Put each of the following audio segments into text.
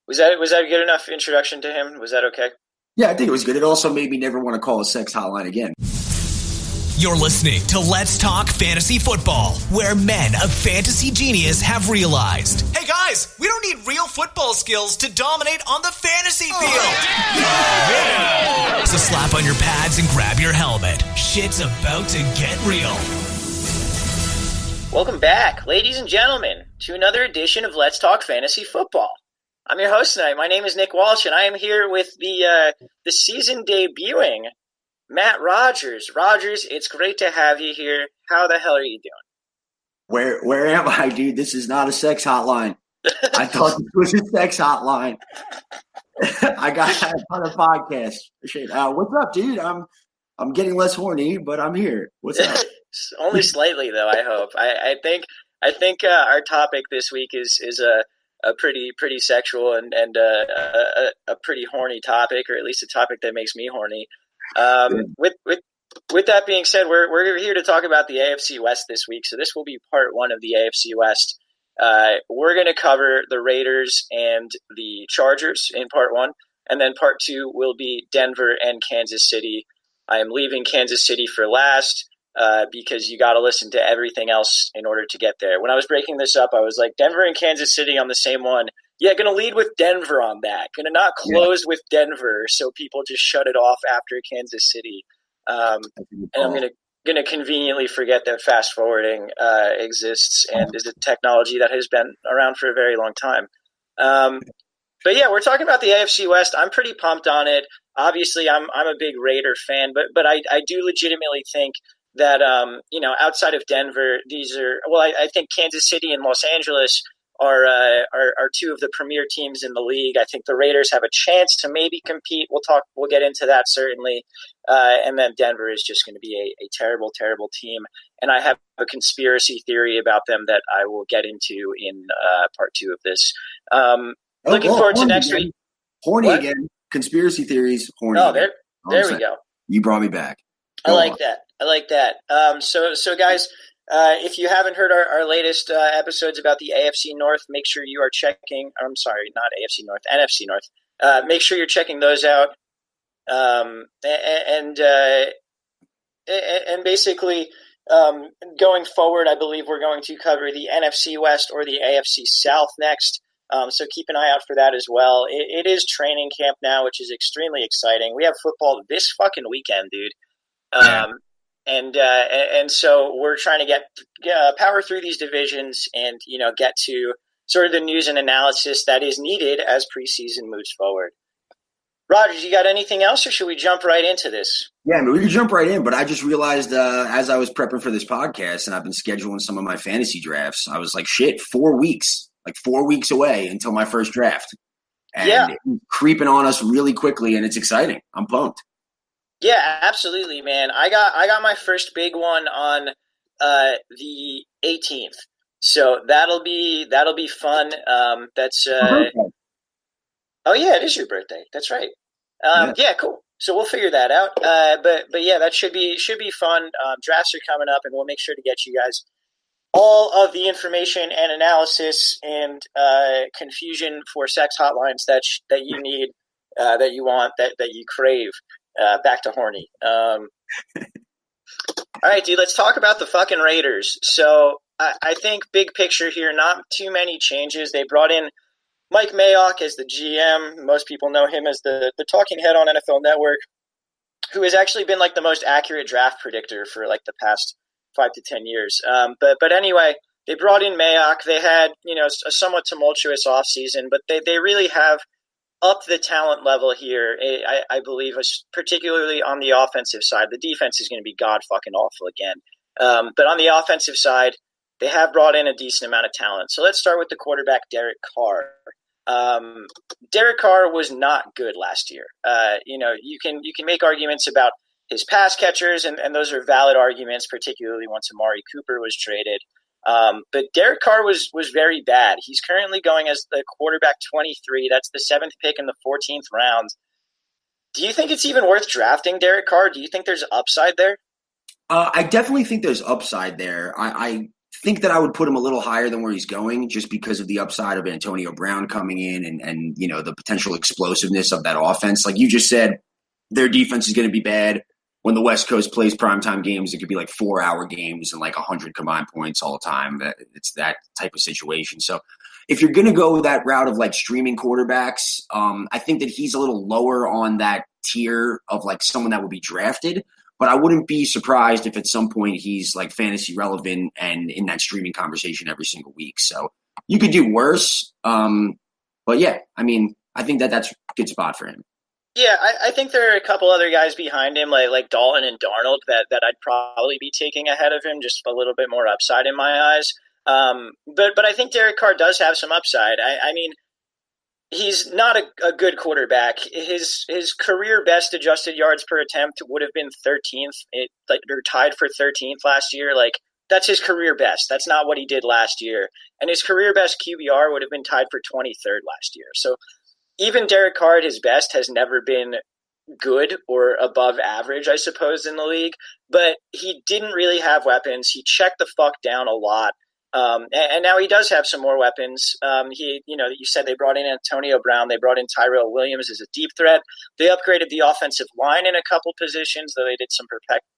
Was that a good enough introduction to him? Was that okay? Yeah, I think it was good. It also made me never want to call a sex hotline again. You're listening to Let's Talk Fantasy Football, where men of fantasy genius have realized, hey guys, we don't need real football skills to dominate on the fantasy field. Yeah. So slap on your pads and grab your helmet. Shit's about to get real. Welcome back, ladies and gentlemen, to another edition of Let's Talk Fantasy Football. I'm your host tonight. My name is Nick Walsh, and I am here with the season debuting Matt Rodgers. Rodgers, it's great to have you here. How the hell are you doing? Where am I, dude? This is not a sex hotline. I thought this was a sex hotline. I got a ton of podcasts. What's up, dude? I'm getting less horny, but I'm here. What's up? Only slightly, though. I hope. I think our topic this week is a pretty sexual and a pretty horny topic, or at least a topic that makes me horny. With that being said, we're here to talk about the AFC West this week. So this will be part one of the AFC West. We're going to cover the Raiders and the Chargers in part one, and then part two will be Denver and Kansas City. I am leaving Kansas City for last because you got to listen to everything else in order to get there. When I was breaking this up, I was like, Denver and Kansas City on the same one. Yeah, going to lead with Denver on that. Going to not close with Denver so people just shut it off after Kansas City. And I'm going to conveniently forget that fast forwarding exists and is a technology that has been around for a very long time. But yeah, we're talking about the AFC West. I'm pretty pumped on it. Obviously, I'm a big Raider fan, but I do legitimately think that outside of Denver, I think Kansas City and Los Angeles are two of the premier teams in the league. I think the Raiders have a chance to maybe compete. We'll get into that certainly. And then Denver is just going to be a terrible, terrible team. And I have a conspiracy theory about them that I will get into in part two of this. Looking forward to next week. Horny what? Again. Conspiracy theories. Horny. Oh, there we go. You brought me back. I like that. So guys, if you haven't heard our latest episodes about the AFC North, make sure you are checking. I'm sorry, not AFC North, NFC North. Make sure you're checking those out. And basically, going forward, I believe we're going to cover the NFC West or the AFC South next. So keep an eye out for that as well. It is training camp now, which is extremely exciting. We have football this fucking weekend, dude. And so we're trying to get power through these divisions and, get to sort of the news and analysis that is needed as preseason moves forward. Rodgers, you got anything else, or should we jump right into this? Yeah, we can jump right in, but I just realized as I was prepping for this podcast and I've been scheduling some of my fantasy drafts, I was like, shit, 4 weeks, like 4 weeks away until my first draft. And it's creeping on us really quickly, and it's exciting. I'm pumped. Yeah, absolutely, man. I got my first big one on the 18th, so that'll be fun. Oh yeah, it is your birthday. That's right. Yeah, cool. So we'll figure that out. But yeah, that should be fun. Drafts are coming up, and we'll make sure to get you guys all of the information and analysis and confusion for sex hotlines that you need, that you want, that you crave. Back to horny. All right, dude, let's talk about the fucking Raiders. So I think big picture here, not too many changes. They brought in Mike Mayock as the GM. Most people know him as the talking head on NFL Network, who has actually been like the most accurate draft predictor for like the past 5 to 10 years. But anyway, they brought in Mayock. They had, a somewhat tumultuous offseason, but they really have up the talent level here, I believe, particularly on the offensive side. The defense is going to be god fucking awful again. But on the offensive side, they have brought in a decent amount of talent. So let's start with the quarterback, Derek Carr. Derek Carr was not good last year. You can make arguments about his pass catchers, and those are valid arguments, particularly once Amari Cooper was traded. But Derek Carr was very bad. He's currently going as the quarterback 23. That's the 7th pick in the 14th round. Do you think it's even worth drafting Derek Carr? Do you think there's upside there? I definitely think there's upside there. I think that I would put him a little higher than where he's going just because of the upside of Antonio Brown coming in and the potential explosiveness of that offense. Like you just said, their defense is going to be bad. When the West Coast plays primetime games, it could be like 4-hour games and like 100 combined points all the time. It's that type of situation. So if you're going to go that route of like streaming quarterbacks, I think that he's a little lower on that tier of like someone that would be drafted. But I wouldn't be surprised if at some point he's like fantasy relevant and in that streaming conversation every single week. So you could do worse. But yeah, I mean, I think that's a good spot for him. Yeah, I think there are a couple other guys behind him, like Dalton and Darnold, that I'd probably be taking ahead of him, just a little bit more upside in my eyes. But I think Derek Carr does have some upside. I mean, he's not a good quarterback. His career best adjusted yards per attempt would have been 13th, or tied for 13th last year. Like, that's his career best. That's not what he did last year. And his career best QBR would have been tied for 23rd last year. So even Derek Carr at his best has never been good or above average, I suppose, in the league. But he didn't really have weapons. He checked the fuck down a lot. And now he does have some more weapons. You said they brought in Antonio Brown. They brought in Tyrell Williams as a deep threat. They upgraded the offensive line in a couple positions, though they did some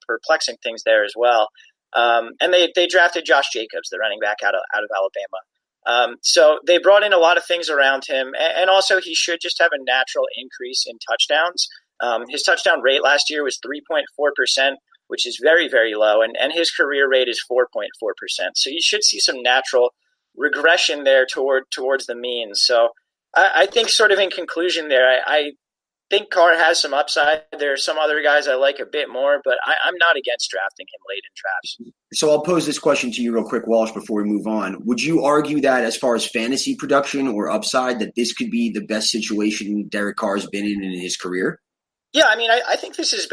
perplexing things there as well. And they drafted Josh Jacobs, the running back out of Alabama. So they brought in a lot of things around him, and also he should just have a natural increase in touchdowns. His touchdown rate last year was 3.4%, which is very, very low, and his career rate is 4.4%. So you should see some natural regression there towards the mean. So I think sort of in conclusion there, I think Carr has some upside. There are some other guys I like a bit more, but I'm not against drafting him late in drafts. So I'll pose this question to you real quick, Walsh, before we move on. Would you argue that as far as fantasy production or upside, that this could be the best situation Derek Carr has been in his career? Yeah, I mean, I think this is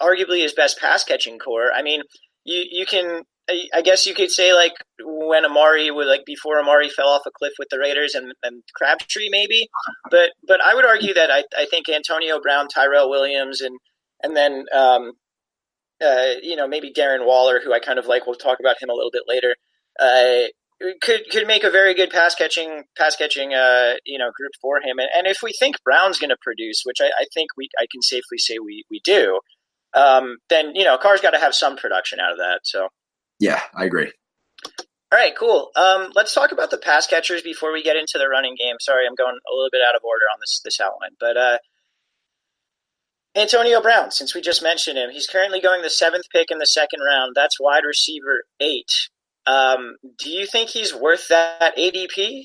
arguably his best pass catching core. I mean, you can, I guess you could say like when before Amari fell off a cliff with the Raiders and Crabtree maybe, but I would argue that I think Antonio Brown, Tyrell Williams, and then maybe Darren Waller, who I kind of like. We'll talk about him a little bit later. Could make a very good pass catching group for him. And if we think Brown's going to produce, which I think I can safely say we do, then Carr's got to have some production out of that. So yeah, I agree. All right, cool. Let's talk about the pass catchers before we get into the running game. Sorry, I'm going a little bit out of order on this outline, but Antonio Brown, since we just mentioned him, he's currently going the 7th pick in the second round. That's wide receiver 8. Do you think he's worth that ADP?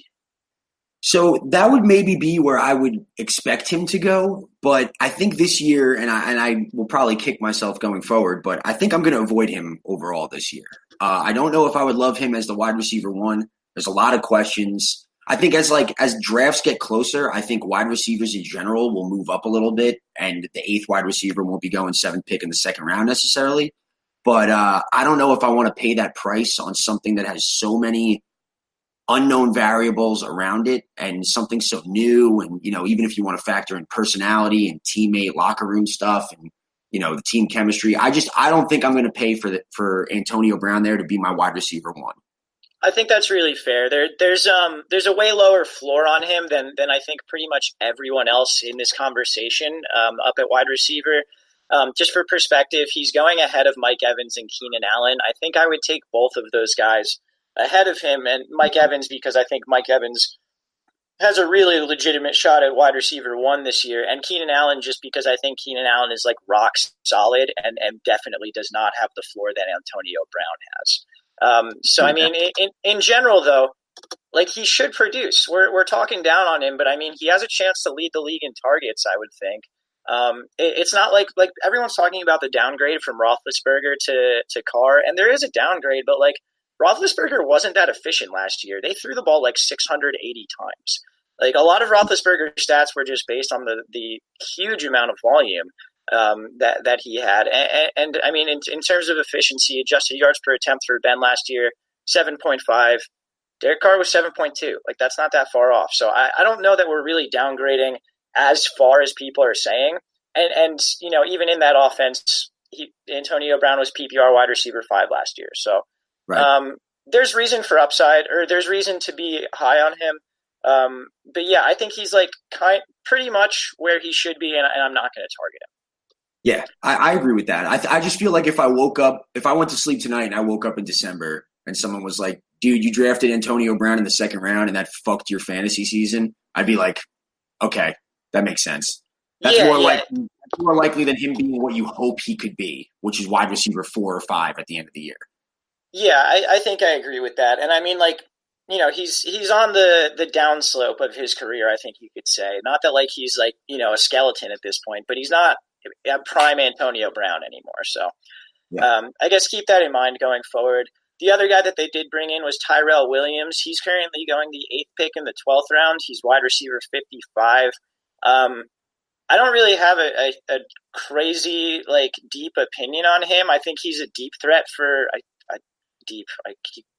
So that would maybe be where I would expect him to go, but I think this year, and I will probably kick myself going forward, but I think I'm going to avoid him overall this year. I don't know if I would love him as the wide receiver 1. There's a lot of questions. I think as drafts get closer, I think wide receivers in general will move up a little bit, and the 8th wide receiver won't be going 7th pick in the second round necessarily. But I don't know if I want to pay that price on something that has so many unknown variables around it and something so new. And, even if you want to factor in personality and teammate locker room stuff and, the team chemistry, I don't think I'm going to pay for Antonio Brown there to be my wide receiver 1. I think that's really fair. There's a way lower floor on him than I think pretty much everyone else in this conversation up at wide receiver. Just for perspective, he's going ahead of Mike Evans and Keenan Allen. I think I would take both of those guys ahead of him, and Mike Evans because I think Mike Evans has a really legitimate shot at wide receiver 1 this year, and Keenan Allen just because I think Keenan Allen is like rock solid and definitely does not have the floor that Antonio Brown has. So I mean, in general though, like he should produce. We're talking down on him, but I mean he has a chance to lead the league in targets, I would think. It's not like everyone's talking about the downgrade from Roethlisberger to Carr, and there is a downgrade, but like Roethlisberger wasn't that efficient last year. They threw the ball like 680 times. Like a lot of Roethlisberger stats were just based on the huge amount of volume that he had. And I mean, in terms of efficiency, adjusted yards per attempt for Ben last year, 7.5. Derek Carr was 7.2. Like that's not that far off. So I don't know that we're really downgrading as far as people are saying. And even in that offense, Antonio Brown was PPR wide receiver 5 last year. So, right. there's reason for upside, or there's reason to be high on him. But yeah, I think he's like pretty much where he should be, and I'm not going to target him. Yeah, I agree with that. I just feel like if I went to sleep tonight and I woke up in December and someone was like, dude, you drafted Antonio Brown in the second round and that fucked your fantasy season, I'd be like, okay, that makes sense. That's more likely than him being what you hope he could be, which is wide receiver 4 or 5 at the end of the year. Yeah, I think I agree with that. And I mean, like, you know, he's on the downslope of his career, I think you could say. Not that, like, he's, like, you know, a skeleton at this point, but he's not a prime Antonio Brown anymore. So I guess keep that in mind going forward. The other guy that they did bring in was Tyrell Williams. He's currently going the 8th pick in the 12th round. He's wide receiver 55. I don't really have a crazy, like, deep opinion on him. I think he's a deep threat for I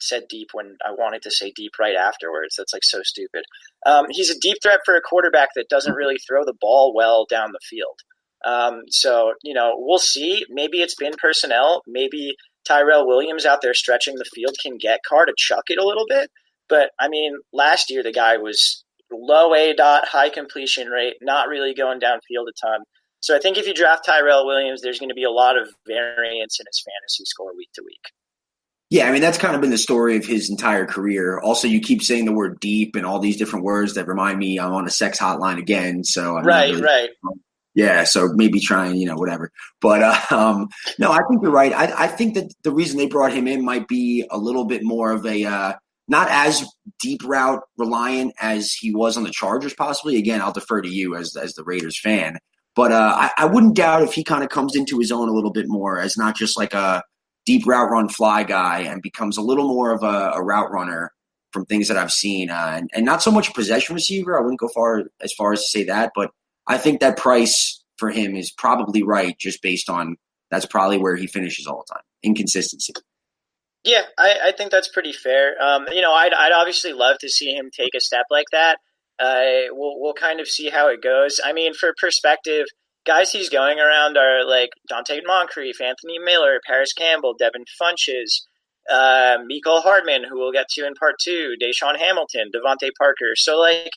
said deep when I wanted to say deep right afterwards. That's, like, so stupid. He's a deep threat for a quarterback that doesn't really throw the ball well down the field. So, you know, we'll see. Maybe it's been personnel. Maybe Tyrell Williams out there stretching the field can get Carr to chuck it a little bit. But, I mean, last year the guy was low ADOT, high completion rate, not really going downfield a ton. So I think if you draft Tyrell Williams, there's going to be a lot of variance in his fantasy score week to week. Yeah, I mean, that's kind of been the story of his entire career. Also, you keep saying the word deep and all these different words that remind me I'm on a sex hotline again. So I'm right. Yeah, so maybe trying, you know, whatever. But no, I think you're right. I think that the reason they brought him in might be a little bit more of a not as deep route reliant as he was on the Chargers possibly. Again, I'll defer to you as the Raiders fan. But I wouldn't doubt if he kind of comes into his own a little bit more as not just like a deep route run fly guy and becomes a little more of a route runner from things that I've seen. And not so much a possession receiver. I wouldn't go as far as to say that, but I think that price for him is probably right just based on that's probably where he finishes all the time. Inconsistency. Yeah, I think that's pretty fair. You know, I'd obviously love to see him take a step like that. We'll kind of see how it goes. I mean, for perspective, guys he's going around are like Dante Moncrief, Anthony Miller, Paris Campbell, Devin Funches, Mecole Hardman, who we'll get to in part 2, Deshaun Hamilton, Devontae Parker. So, like,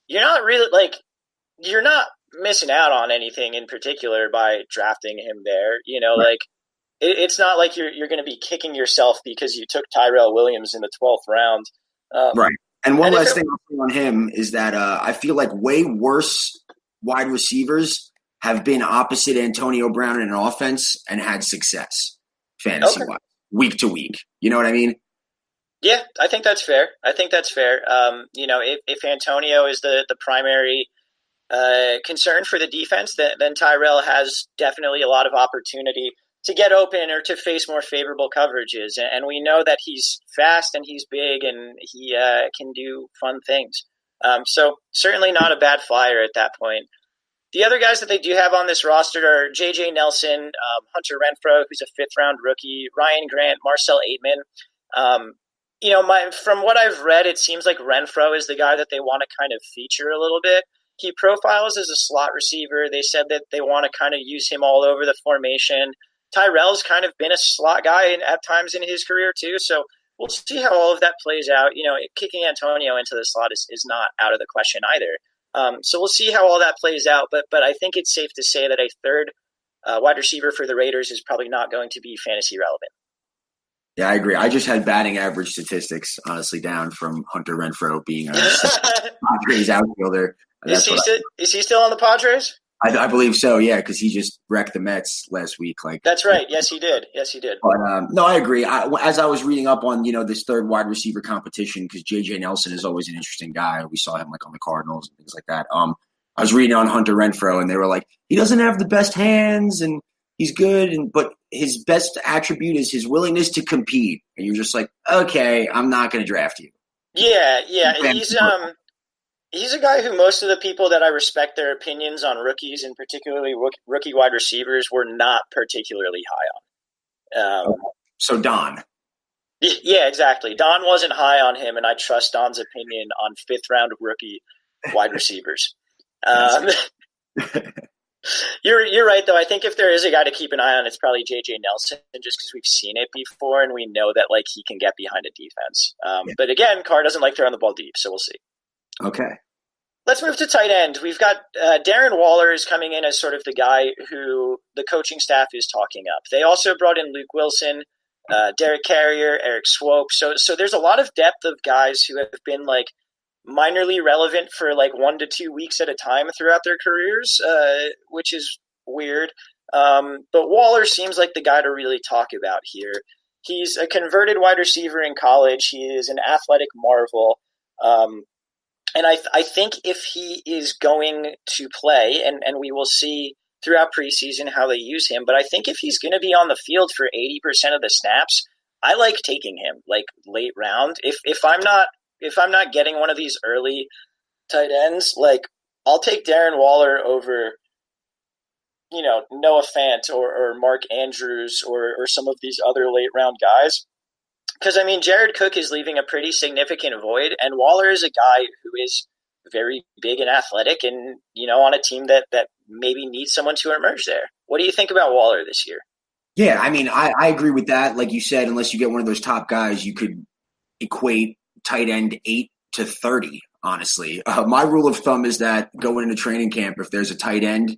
you're not missing out on anything in particular by drafting him there. You know, right. Like, it's not like you're going to be kicking yourself because you took Tyrell Williams in the 12th round. Right. And one last thing I'll say on him is that I feel like way worse wide receivers have been opposite Antonio Brown in an offense and had success fantasy-wise, week to week. You know what I mean? Yeah, I think that's fair. You know, if Antonio is the primary concern for the defense, then Tyrell has definitely a lot of opportunity to get open or to face more favorable coverages. And we know that he's fast and he's big and he can do fun things. So certainly not a bad flyer at that point. The other guys that they do have on this roster are J.J. Nelson, Hunter Renfrow, who's a 5th-round rookie, Ryan Grant, Marcel Aitman. You know, from what I've read, it seems like Renfrow is the guy that they want to kind of feature a little bit. He profiles as a slot receiver. They said that they want to kind of use him all over the formation. Tyrell's kind of been a slot guy at times in his career too, so we'll see how all of that plays out. You know, kicking Antonio into the slot is not out of the question either. So we'll see how all that plays out, but I think it's safe to say that a 3rd wide receiver for the Raiders is probably not going to be fantasy relevant. Yeah, I agree. I just had batting average statistics, honestly, down from Hunter Renfrow being a Padres outfielder. Is he still on the Padres? I believe so, yeah, because he just wrecked the Mets last week. Like that's right. Yes, he did. But no, I agree. As I was reading up on this 3rd wide receiver competition, because J.J. Nelson is always an interesting guy. We saw him like on the Cardinals and things like that. I was reading on Hunter Renfrow, and they were like, he doesn't have the best hands, and he's good, but his best attribute is his willingness to compete. And you're just like, okay, I'm not going to draft you. Yeah. He's a guy who most of the people that I respect their opinions on rookies, and particularly rookie wide receivers, were not particularly high on. So Don. Yeah, exactly. Don wasn't high on him, and I trust Don's opinion on 5th-round rookie wide receivers. You're right, though. I think if there is a guy to keep an eye on, it's probably J.J. Nelson, just because we've seen it before and we know that like he can get behind a defense. But again, Carr doesn't like throwing the ball deep, so we'll see. Okay. Let's move to tight end. We've got Darren Waller is coming in as sort of the guy who the coaching staff is talking up. They also brought in Luke Wilson, Derek Carrier, Eric Swope. So there's a lot of depth of guys who have been like minorly relevant for like 1 to 2 weeks at a time throughout their careers, which is weird. But Waller seems like the guy to really talk about here. He's a converted wide receiver in college. He is an athletic marvel. And I think if he is going to play, and we will see throughout preseason how they use him, but I think if he's going to be on the field for 80% of the snaps, I like taking him like late round. If I'm not getting one of these early tight ends, like I'll take Darren Waller over, Noah Fant or Mark Andrews or some of these other late round guys. Because, I mean, Jared Cook is leaving a pretty significant void, and Waller is a guy who is very big and athletic and, on a team that maybe needs someone to emerge there. What do you think about Waller this year? Yeah, I mean, I agree with that. Like you said, unless you get one of those top guys, you could equate tight end 8 to 30, honestly. My rule of thumb is that going into training camp, if there's a tight end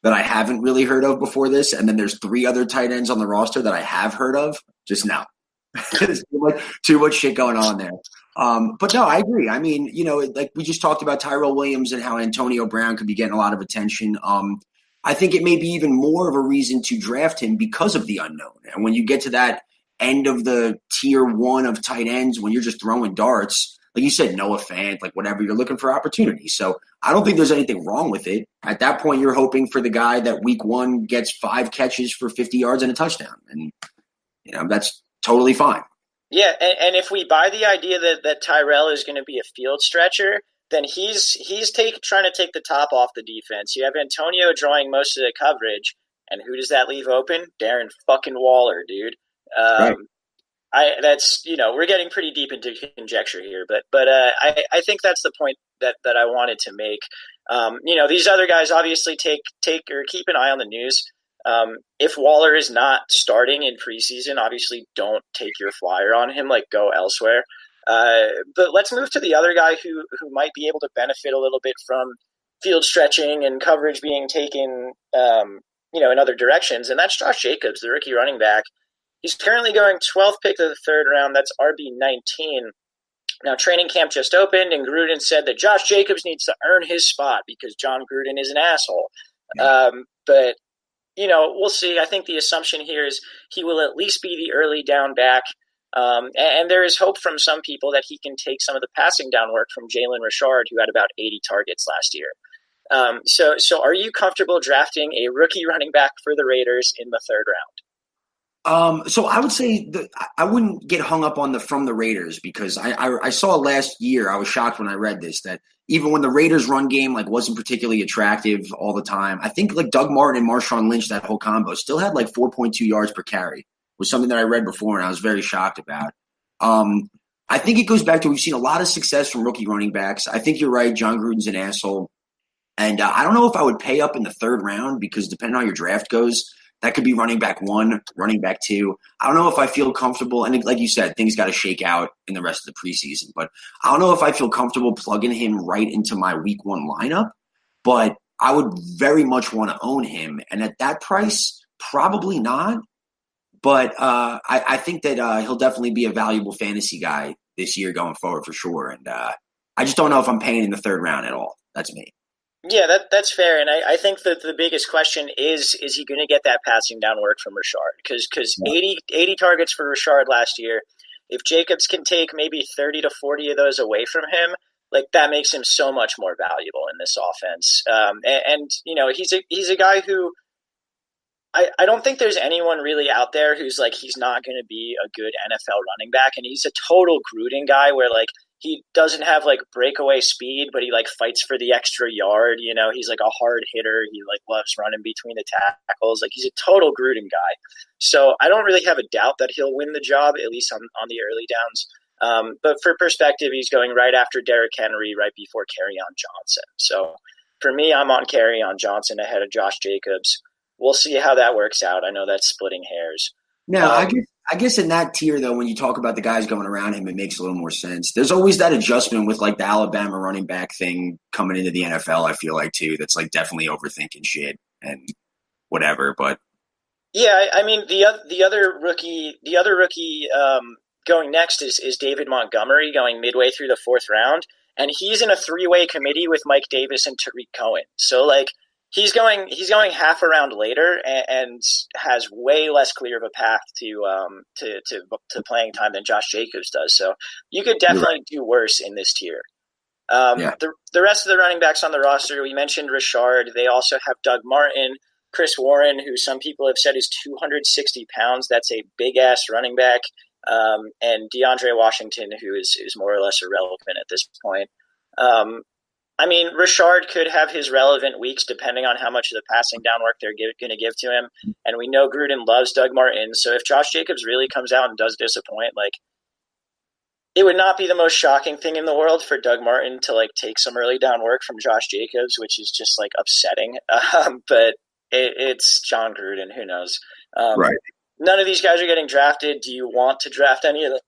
that I haven't really heard of before this, and then there's 3 other tight ends on the roster that I have heard of, just no. There's too much shit going on there. But no, I agree. I mean, like we just talked about Tyrell Williams and how Antonio Brown could be getting a lot of attention. I think it may be even more of a reason to draft him because of the unknown. And when you get to that end of the tier 1 of tight ends, when you're just throwing darts, like you said, Noah Fant, like whatever, you're looking for opportunities. So I don't think there's anything wrong with it. At that point, you're hoping for the guy that week 1 gets 5 catches for 50 yards and a touchdown. And, that's totally fine. Yeah, and if we buy the idea that Tyrell is going to be a field stretcher, then he's trying to take the top off the defense. You have Antonio drawing most of the coverage, and who does that leave open? Darren fucking Waller, dude. Right. We're getting pretty deep into conjecture here, but I think that's the point that I wanted to make. These other guys obviously take or keep an eye on the news. If Waller is not starting in preseason, obviously don't take your flyer on him, like go elsewhere. But let's move to the other guy who might be able to benefit a little bit from field stretching and coverage being taken, in other directions. And that's Josh Jacobs, the rookie running back. He's currently going 12th pick of the 3rd round. That's RB19. Now, training camp just opened, and Gruden said that Josh Jacobs needs to earn his spot because John Gruden is an asshole. Yeah. But we'll see. I think the assumption here is he will at least be the early down back. And there is hope from some people that he can take some of the passing down work from Jalen Richard, who had about 80 targets last year. So are you comfortable drafting a rookie running back for the Raiders in the 3rd round? So I would say that I wouldn't get hung up on from the Raiders because I saw last year, I was shocked when I read this, that even when the Raiders run game like wasn't particularly attractive all the time, I think like Doug Martin and Marshawn Lynch, that whole combo still had like 4.2 yards per carry, was something that I read before and I was very shocked about. I think it goes back to we've seen a lot of success from rookie running backs. I think you're right. John Gruden's an asshole. And I don't know if I would pay up in the 3rd round because depending on how your draft goes, that could be running back 1, running back 2. I don't know if I feel comfortable. And like you said, things got to shake out in the rest of the preseason. But I don't know if I feel comfortable plugging him right into my week 1 lineup. But I would very much want to own him. And at that price, probably not. But I think that he'll definitely be a valuable fantasy guy this year going forward for sure. And I just don't know if I'm paying in the 3rd round at all. That's me. Yeah, that's fair. And I think that the biggest question is he going to get that passing down work from Richard? Because 80 targets for Richard last year, if Jacobs can take maybe 30 to 40 of those away from him, like that makes him so much more valuable in this offense. And he's a guy who I don't think there's anyone really out there who's like he's not going to be a good NFL running back. And he's a total Gruden guy where like he doesn't have like breakaway speed, but he like fights for the extra yard. He's like a hard hitter. He like loves running between the tackles. Like he's a total Gruden guy. So I don't really have a doubt that he'll win the job, at least on the early downs. But for perspective, he's going right after Derrick Henry, right before Kerryon Johnson. So For me, I'm on Kerryon Johnson ahead of Josh Jacobs. We'll see how that works out. I know that's splitting hairs. No, I guess in that tier, though, when you talk about the guys going around him, it makes a little more sense. There's always that adjustment with, like, the Alabama running back thing coming into the NFL, I feel like, too. That's, like, definitely overthinking shit and whatever. But yeah, I mean, the other rookie going next is David Montgomery going midway through the fourth round. And he's in a three-way committee with Mike Davis and Tariq Cohen. So, like, he's going half a round later and has way less clear of a path to playing time than Josh Jacobs does. So you could definitely do worse in this tier. The rest of the running backs on the roster, we mentioned Richard. They also have Doug Martin, Chris Warren, who some people have said is 260 pounds. That's a big-ass running back. And DeAndre Washington, who is more or less irrelevant at this point. I mean, Richard could have his relevant weeks depending on how much of the passing down work they're going to give to him. And we know Gruden loves Doug Martin. So if Josh Jacobs really comes out and does disappoint, like, it would not be the most shocking thing in the world for Doug Martin to, like, take some early down work from Josh Jacobs, which is just, like, upsetting. But it's John Gruden. Who knows? right. None of these guys are getting drafted. Do you want to draft any of them?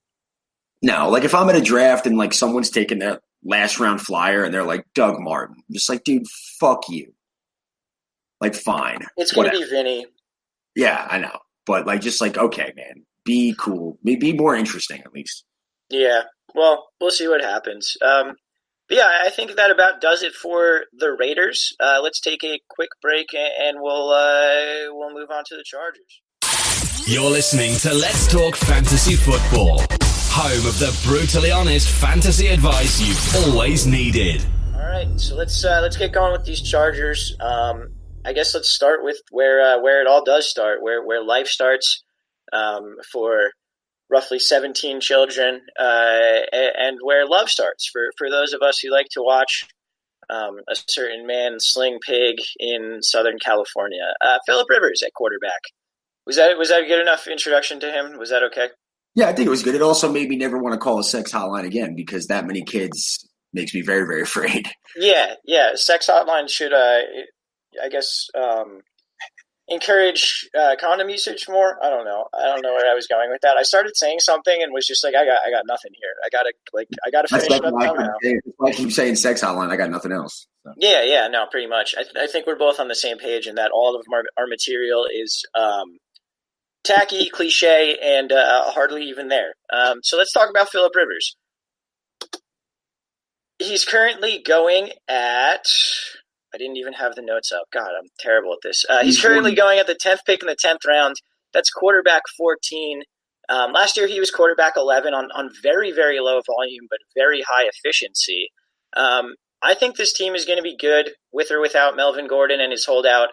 No, like, if I'm at a draft and, like, someone's taking that last round flyer and they're like, Doug Martin, I'm just like, dude, fuck you. Like, fine. It's going to be Vinny. Yeah, I know. But, like, just like, okay, man, be cool. Be more interesting, at least. Yeah. Well, we'll see what happens. But yeah, I think that about does it for the Raiders. Let's take a quick break and we'll move on to the Chargers. You're listening to Let's Talk Fantasy Football, home of the brutally honest fantasy advice you've always needed. All right, so let's get going with these Chargers. I guess let's start with where it all does start, where life starts for roughly 17 children, and where love starts for those of us who like to watch a certain man sling pig in Southern California. Phillip Rivers at quarterback. Was that a good enough introduction to him? Was that okay? Yeah, I think it was good. It also made me never want to call a sex hotline again because that many kids makes me very, very afraid. Yeah. Sex hotline should, I guess, encourage condom usage more. I don't know where I was going with that. I started saying something and was just like, I got nothing here. I gotta finish it up now. I keep saying sex hotline. I got nothing else. So. Yeah. No, pretty much. I think we're both on the same page in that all of our material is tacky, cliche, and hardly even there. So let's talk about Phillip Rivers. He's currently going at – I didn't even have the notes up. God, I'm terrible at this. He's currently going at the 10th pick in the 10th round. That's quarterback 14. Last year he was quarterback 11 on very, very low volume but very high efficiency. I think this team is going to be good with or without Melvin Gordon and his holdout.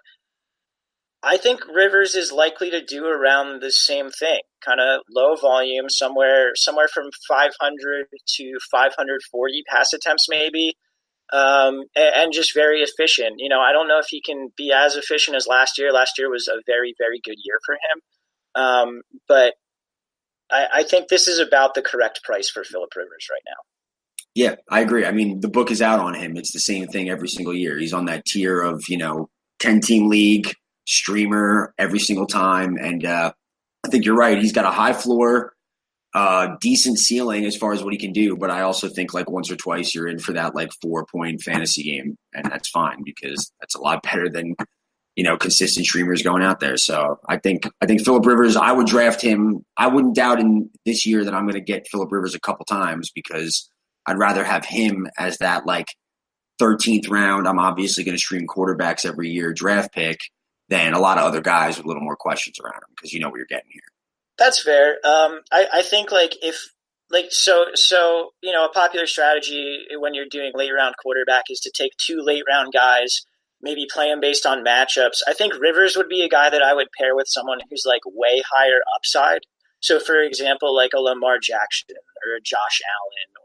I think Rivers is likely to do around the same thing, kind of low volume, somewhere from 500 to 540 pass attempts maybe, and just very efficient. You know, I don't know if he can be as efficient as last year. Last year was a very, very good year for him, but I think this is about the correct price for Phillip Rivers right now. Yeah, I agree. I mean, the book is out on him. It's the same thing every single year. He's on that tier of, 10-team league, streamer every single time. And I think you're right. He's got a high floor, decent ceiling as far as what he can do. But I also think like once or twice you're in for that like 4-point fantasy game. And that's fine because that's a lot better than, consistent streamers going out there. So I think Phillip Rivers, I would draft him. I wouldn't doubt in this year that I'm going to get Phillip Rivers a couple times because I'd rather have him as that like 13th round. I'm obviously going to stream quarterbacks every year draft pick than a lot of other guys with a little more questions around them because you know what you're getting here. That's fair. I think a popular strategy when you're doing late round quarterback is to take 2 late round guys, maybe play them based on matchups. I think Rivers would be a guy that I would pair with someone who's like way higher upside. So for example, like a Lamar Jackson or a Josh Allen or,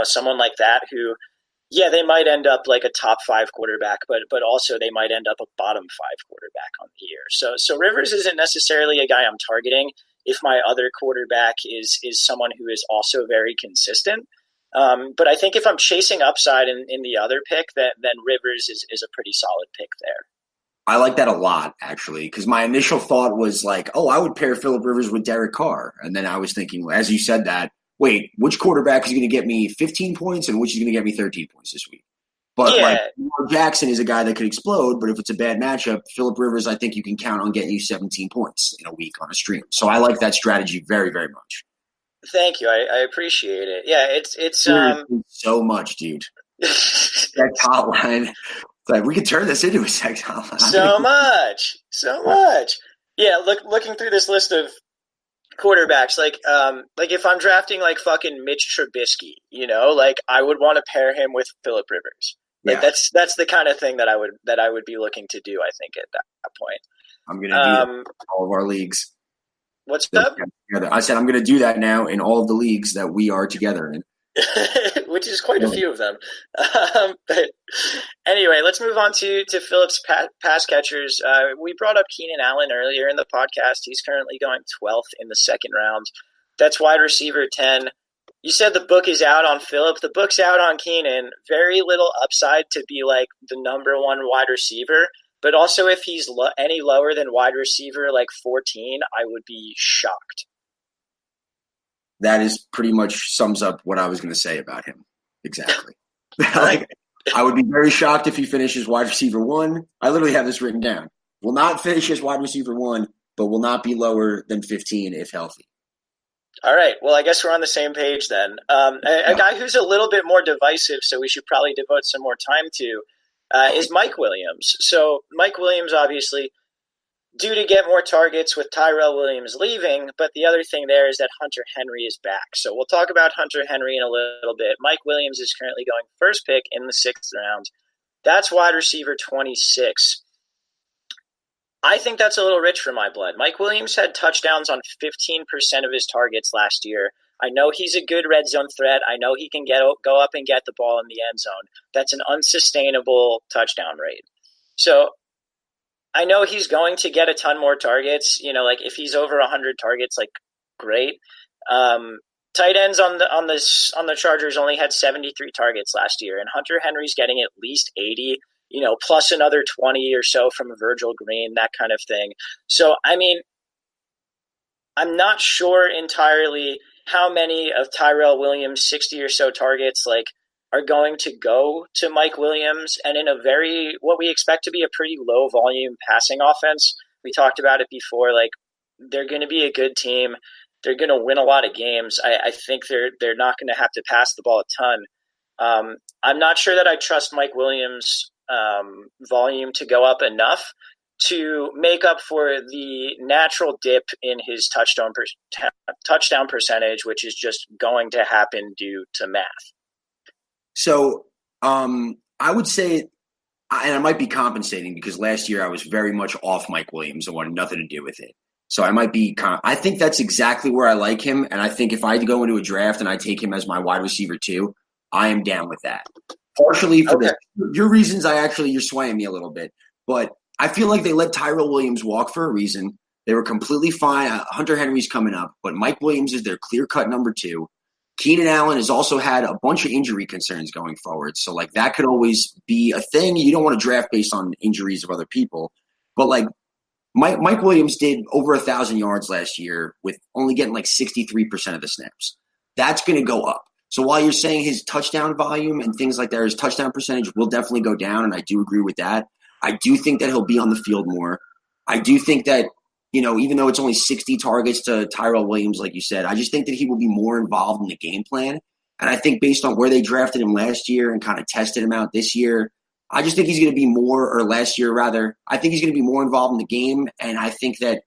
someone like that who, yeah, they might end up like a top 5 quarterback, but also they might end up a bottom 5 quarterback on the year. So Rivers isn't necessarily a guy I'm targeting if my other quarterback is someone who is also very consistent. But I think if I'm chasing upside in the other pick, then Rivers is a pretty solid pick there. I like that a lot, actually, because my initial thought was like, oh, I would pair Phillip Rivers with Derek Carr. And then I was thinking, as you said that, wait, which quarterback is going to get me 15 points and which is going to get me 13 points this week? But like Lamar Jackson is a guy that could explode, but if it's a bad matchup, Phillip Rivers, I think you can count on getting you 17 points in a week on a stream. So I like that strategy very, very much. Thank you. I appreciate it. Yeah, it's so much, dude. That hotline. Like we could turn this into a sex hotline. So much. Yeah, looking through this list of quarterbacks, like if I'm drafting like fucking Mitch Trubisky, like I would want to pair him with Phillip Rivers. Like that's the kind of thing that I would be looking to do, I think, at that point. I'm gonna do that in all of our leagues. What's up? I said I'm gonna do that now in all of the leagues that we are together in. Which is quite a few of them. But anyway, let's move on to Phillip's pass catchers. We brought up Keenan Allen earlier in the podcast. He's currently going 12th in the second round. That's wide receiver 10. You said the book is out on Phillip. The book's out on Keenan. Very little upside to be like the number one wide receiver. But also if he's any lower than wide receiver like 14, I would be shocked. That is pretty much sums up what I was going to say about him. Exactly. Like, I would be very shocked if he finishes wide receiver 1. I literally have this written down. Will not finish as wide receiver 1, but will not be lower than 15 if healthy. All right. Well, I guess we're on the same page then. A guy who's a little bit more divisive, so we should probably devote some more time to, is Mike Williams. So Mike Williams, obviously, due to get more targets with Tyrell Williams leaving, but the other thing there is that Hunter Henry is back. So we'll talk about Hunter Henry in a little bit. Mike Williams is currently going first pick in the 6th round. That's wide receiver 26. I think that's a little rich for my blood. Mike Williams had touchdowns on 15% of his targets last year. I know he's a good red zone threat. I know he can go up and get the ball in the end zone. That's an unsustainable touchdown rate. So I know he's going to get a ton more targets. Like if he's over 100 targets, like great. Tight ends on the Chargers only had 73 targets last year, and Hunter Henry's getting at least 80. Plus another 20 or so from Virgil Green, that kind of thing. So, I mean, I'm not sure entirely how many of Tyrell Williams' 60 or so targets are going to go to Mike Williams, and in what we expect to be a pretty low volume passing offense. We talked about it before. They're going to be a good team. They're going to win a lot of games. I think they're not going to have to pass the ball a ton. I'm not sure that I trust Mike Williams' volume to go up enough to make up for the natural dip in his touchdown percentage, which is just going to happen due to math. So I would say, and I might be compensating because last year I was very much off Mike Williams and wanted nothing to do with it. So I might be I think that's exactly where I like him. And I think if I had to go into a draft and I take him as my wide receiver 2, I am down with that. Partially for your reasons, you're swaying me a little bit. But I feel like they let Tyrell Williams walk for a reason. They were completely fine. Hunter Henry's coming up, but Mike Williams is their clear-cut number 2. Keenan Allen has also had a bunch of injury concerns going forward. So, that could always be a thing. You don't want to draft based on injuries of other people. But, Mike Williams did over 1,000 yards last year with only getting 63% of the snaps. That's going to go up. So while you're saying his touchdown volume and things like that, his touchdown percentage will definitely go down, and I do agree with that. I do think that he'll be on the field more. I do think that, even though it's only 60 targets to Tyrell Williams, like you said, I just think that he will be more involved in the game plan. And I think based on where they drafted him last year and kind of tested him out this year, I just think he's going to be more, or last year rather, I think he's going to be more involved in the game. And I think that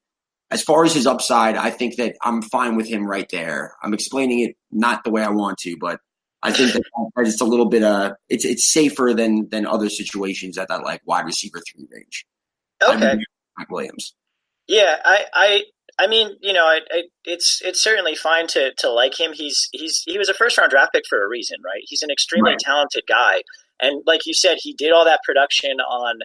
as far as his upside, I think that I'm fine with him right there. I'm explaining it not the way I want to, but I think that it's a little bit it's safer than other situations at that wide receiver 3 range. Okay, Mike Williams. Yeah, I mean, it's certainly fine to like him. He was a first round draft pick for a reason, right? He's an extremely talented guy, and like you said, he did all that production on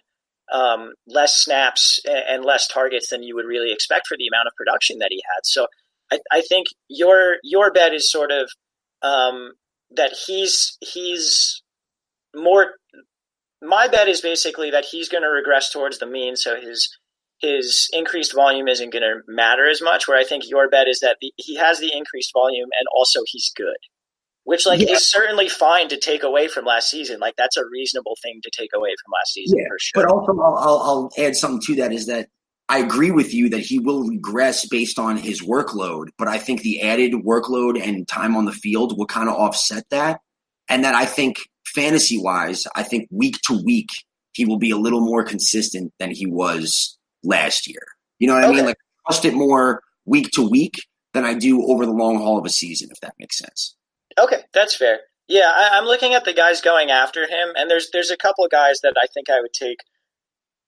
less snaps and less targets than you would really expect for the amount of production that he had. So I think your bet is sort of that he's more. My bet is basically that he's going to regress towards the mean, so his increased volume isn't going to matter as much. Where I think your bet is that he has the increased volume and also he's good, which is certainly fine to take away from last season. Like that's a reasonable thing to take away from last season for sure. But also, I'll add something to that is that I agree with you that he will regress based on his workload, but I think the added workload and time on the field will kind of offset that. And that I think fantasy-wise, I think week to week, he will be a little more consistent than he was last year. You know what I mean? Like, I trust it more week to week than I do over the long haul of a season, if that makes sense. Okay, that's fair. Yeah, I'm looking at the guys going after him, and there's a couple of guys that I think I would take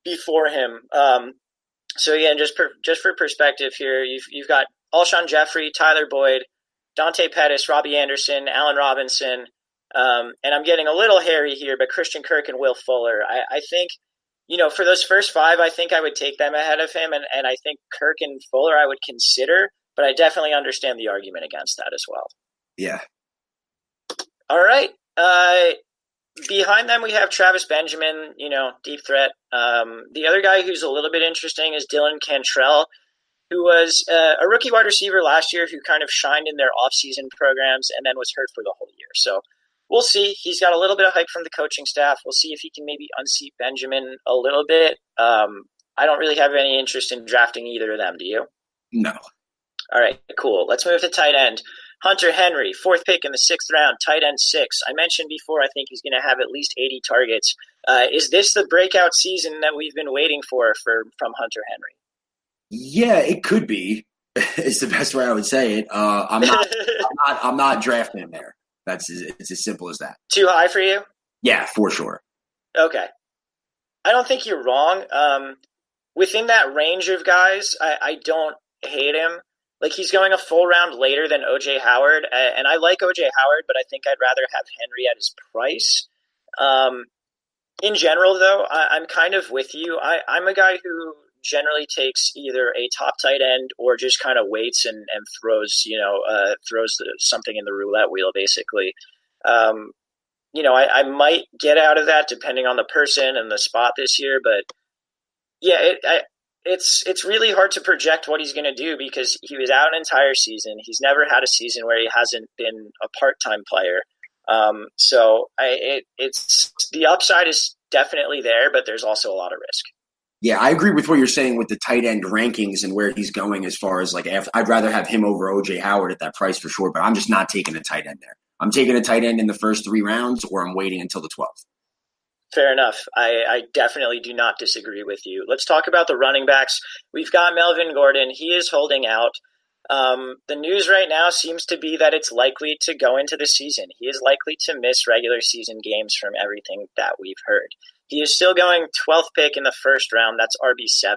before him. So yeah, and just for perspective here, you've got Alshon Jeffrey, Tyler Boyd, Dante Pettis, Robbie Anderson, Allen Robinson, and I'm getting a little hairy here, but Christian Kirk and Will Fuller. I think, for those first five, I think I would take them ahead of him, and I think Kirk and Fuller I would consider, but I definitely understand the argument against that as well. Yeah. All right. Behind them, we have Travis Benjamin, deep threat. The other guy who's a little bit interesting is Dylan Cantrell, who was a rookie wide receiver last year who kind of shined in their offseason programs and then was hurt for the whole year. So we'll see. He's got a little bit of hype from the coaching staff. We'll see if he can maybe unseat Benjamin a little bit. I don't really have any interest in drafting either of them. Do you? No. All right, cool. Let's move to tight end. Hunter Henry, 4th pick in the 6th round, tight end 6. I mentioned before I think he's going to have at least 80 targets. Is this the breakout season that we've been waiting for from Hunter Henry? Yeah, it could be. It's the best way I would say it. I'm not drafting him there. It's as simple as that. Too high for you? Yeah, for sure. Okay. I don't think you're wrong. Within that range of guys, I don't hate him. Like, he's going a full round later than O.J. Howard, and I like O.J. Howard, but I think I'd rather have Henry at his price. In general, though, I'm kind of with you. I'm a guy who generally takes either a top tight end or just kind of waits and throws something in the roulette wheel, basically. I might get out of that depending on the person and the spot this year, but yeah, it's really hard to project what he's going to do because he was out an entire season. He's never had a season where he hasn't been a part-time player. So it's the upside is definitely there, but there's also a lot of risk. Yeah, I agree with what you're saying with the tight end rankings and where he's going as far as I'd rather have him over O.J. Howard at that price for sure, but I'm just not taking a tight end there. I'm taking a tight end in the first 3 rounds or I'm waiting until the 12th. Fair enough. I definitely do not disagree with you. Let's talk about the running backs. We've got Melvin Gordon. He is holding out. The news right now seems to be that it's likely to go into the season. He is likely to miss regular season games from everything that we've heard. He is still going 12th pick in the first round. That's RB7.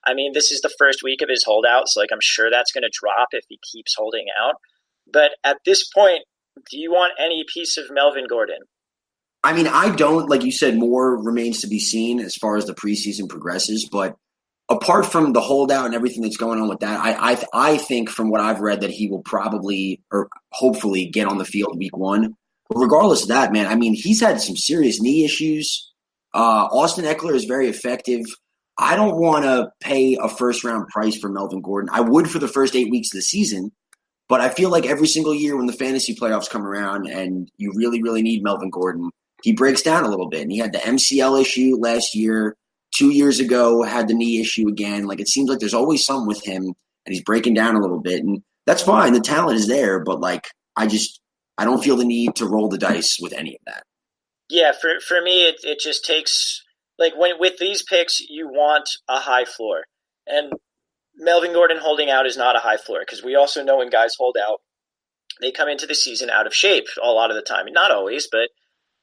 I mean, this is the first week of his holdout, so I'm sure that's going to drop if he keeps holding out. But at this point, do you want any piece of Melvin Gordon? I mean, I don't. Like you said, more remains to be seen as far as the preseason progresses. But apart from the holdout and everything that's going on with that, I think from what I've read that he will probably or hopefully get on the field week 1. But regardless of that, man, I mean, he's had some serious knee issues. Austin Eckler is very effective. I don't want to pay a first-round price for Melvin Gordon. I would for the first 8 weeks of the season. But I feel like every single year when the fantasy playoffs come around and you really, really need Melvin Gordon, he breaks down a little bit. And he had the MCL issue last year. 2 years ago, had the knee issue again. Like, it seems like there's always something with him, and he's breaking down a little bit. And that's fine. The talent is there. But, I don't feel the need to roll the dice with any of that. Yeah, for me, it just takes – with these picks, you want a high floor. And Melvin Gordon holding out is not a high floor because we also know when guys hold out, they come into the season out of shape a lot of the time. Not always, but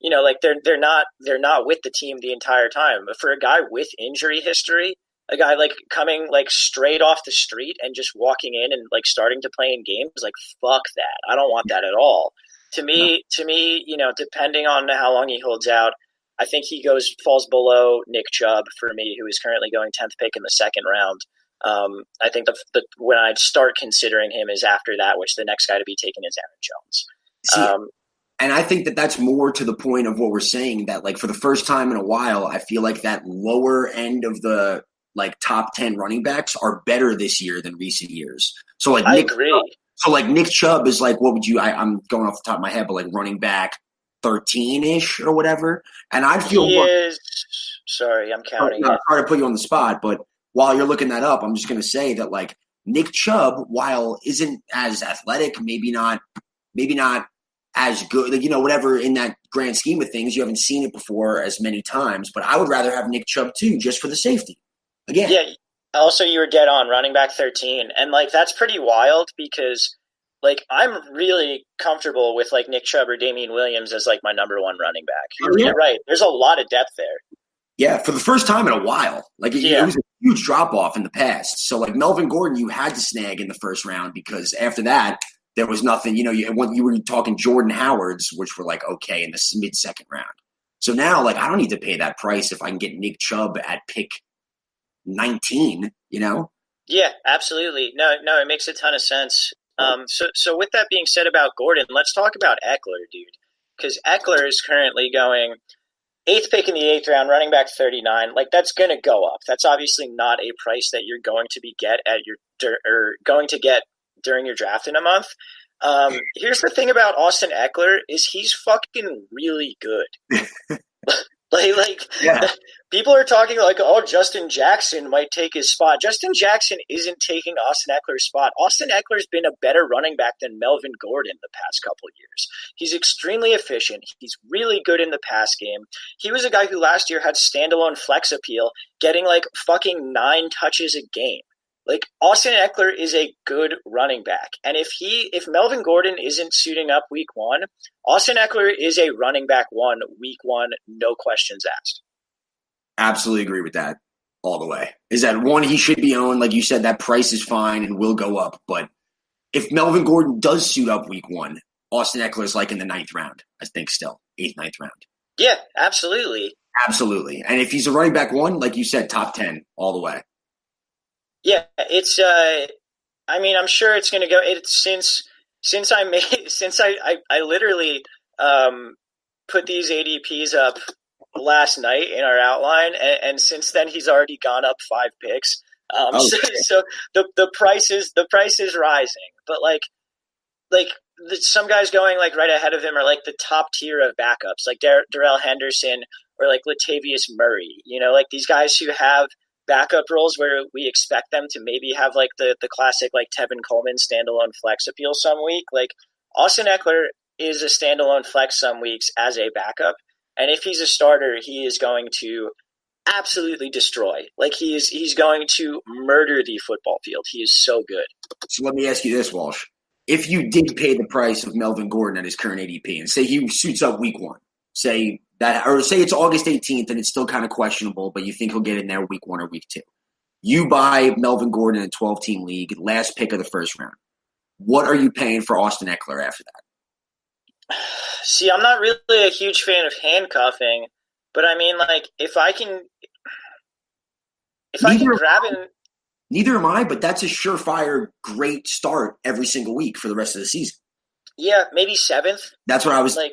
they're not with the team the entire time. But for a guy with injury history, a guy coming straight off the street and just walking in and starting to play in games, fuck that. I don't want that at all. To me, depending on how long he holds out, I think he falls below Nick Chubb for me, who is currently going 10th pick in the 2nd round. I think when I'd start considering him is after that, which the next guy to be taken is Aaron Jones. And I think that that's more to the point of what we're saying, that like for the first time in a while, I feel like that lower end of the like top 10 running backs are better this year than recent years. So like I agree. So like Nick Chubb is like, what would you? I'm going off the top of my head, but like running back 13-ish or whatever. And I'd feel sorry, I'm counting. Sorry to put you on the spot, but while you're looking that up, I'm just going to say that like Nick Chubb, while isn't as athletic, maybe not as good, like, whatever in that grand scheme of things, you haven't seen it before as many times, but I would rather have Nick Chubb too, just for the safety. Again. Yeah. Also, you were dead on running back 13. And like, that's pretty wild because like, I'm really comfortable with like Nick Chubb or Damian Williams as like my number one running back. You're right. There's a lot of depth there. Yeah. For the first time in a while, like it was a huge drop off in the past. So like Melvin Gordon, you had to snag in the first round because after that, there was nothing, when you were talking Jordan Howards, which were like, okay, in the mid-second round. So now, like, I don't need to pay that price if I can get Nick Chubb at pick 19, Yeah, absolutely. No, it makes a ton of sense. So with that being said about Gordon, let's talk about Eckler, dude. Because Eckler is currently going 8th pick in the 8th round, running back 39. Like, that's going to go up. That's obviously not a price that you're going to get during your draft in a month. Here's the thing about Austin Eckler is he's fucking really good. People are talking like, oh, Justin Jackson might take his spot. Justin Jackson isn't taking Austin Eckler's spot. Austin Eckler's been a better running back than Melvin Gordon the past couple of years. He's extremely efficient. He's really good in the pass game. He was a guy who last year had standalone flex appeal, getting like fucking 9 touches a game. Like, Austin Eckler is a good running back. And if Melvin Gordon isn't suiting up week 1, Austin Eckler is a running back 1, week 1, no questions asked. Absolutely agree with that all the way. Is that one, he should be owned. Like you said, that price is fine and will go up. But if Melvin Gordon does suit up week 1, Austin Eckler is like in the 9th round, I think still. 8th, 9th round. Yeah, absolutely. Absolutely. And if he's a running back 1, like you said, top 10 all the way. Yeah, it's I'm sure it's going to go. It's since I literally put these ADPs up last night in our outline, and since then he's already gone up 5 picks. So the price is rising, but like some guys going like right ahead of him are like the top tier of backups, like Darrell Henderson or like Latavius Murray. Like these guys who have backup roles where we expect them to maybe have like the classic like Tevin Coleman standalone flex appeal some week. Like Austin Eckler is a standalone flex some weeks as a backup, and if he's a starter, he is going to absolutely destroy. Like he's going to murder the football field. He is so good. So let me ask you this, Walsh. If you did pay the price of Melvin Gordon at his current ADP and say he suits up week 1, say it's August 18th and it's still kind of questionable, but you think he'll get in there week 1 or week 2. You buy Melvin Gordon in a 12-team league, last pick of the first round. What are you paying for Austin Eckler after that? See, I'm not really a huge fan of handcuffing, but I mean, like, if I can grab him. Neither am I, but that's a surefire great start every single week for the rest of the season. Yeah, maybe 7th. That's what I was going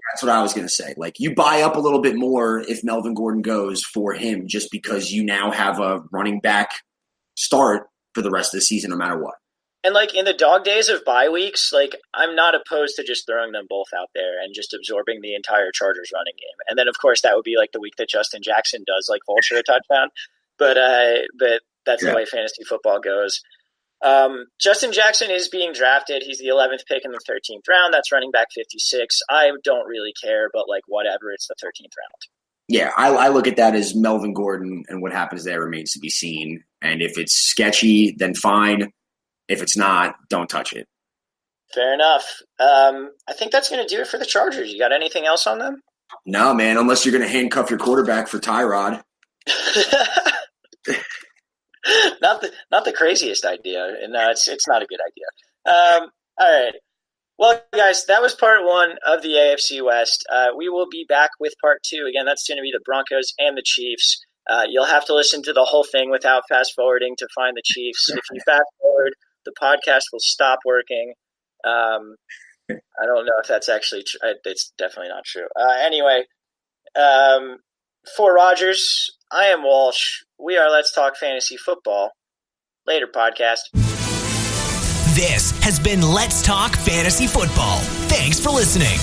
to say. Like, you buy up a little bit more if Melvin Gordon goes for him, just because you now have a running back start for the rest of the season, no matter what. And like in the dog days of bye weeks, like I'm not opposed to just throwing them both out there and just absorbing the entire Chargers running game. And then of course that would be like the week that Justin Jackson does like vulture a touchdown. But that's the way fantasy football goes. Justin Jackson is being drafted. He's the 11th pick in the 13th round. That's running back 56. I don't really care, but like whatever, it's the 13th round. Yeah, I look at that as Melvin Gordon, and what happens there remains to be seen. And if it's sketchy, then fine. If it's not, don't touch it. Fair enough. I think that's going to do it for the Chargers. You got anything else on them? No, man, unless you're going to handcuff your quarterback for Tyrod. Not the craziest idea, and it's not a good idea. All right, well, guys, that was part 1 of the AFC West. We will be back with part 2. Again, that's going to be the Broncos and the Chiefs. You'll have to listen to the whole thing without fast forwarding to find the Chiefs. If you fast forward, the podcast will stop working. I don't know if that's actually true. It's definitely not true. Anyway, for Rodgers, I am Walsh. We are Let's Talk Fantasy Football. Later, podcast. This has been Let's Talk Fantasy Football. Thanks for listening.